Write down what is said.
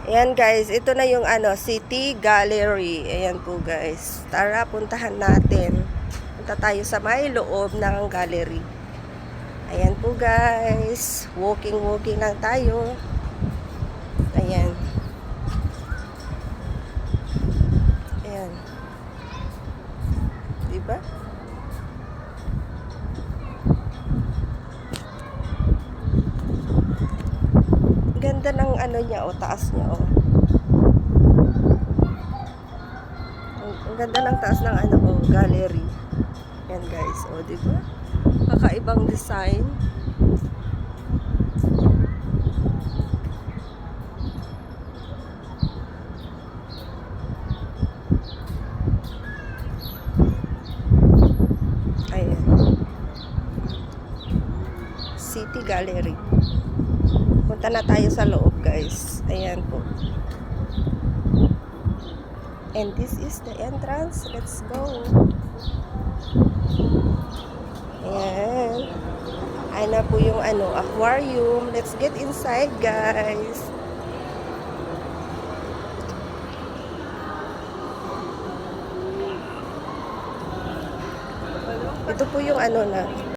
Ayan guys, ito na yung City Gallery. Ayan po guys. Tara, puntahan natin. Punta tayo sa may loob ng gallery. Ayan po guys. Walking lang tayo. Ayan. Ayan. Diba? Ganda ng niya, taas niya, Ang ganda ng taas ng gallery. Yan guys, di ba? Kakaibang design. Ayan. City Gallery. Punta na tayo sa loob guys. Ayan po. And this is the entrance. Let's go. Ayan. Ayan na po yung aquarium. Let's get inside guys. Ito po yung na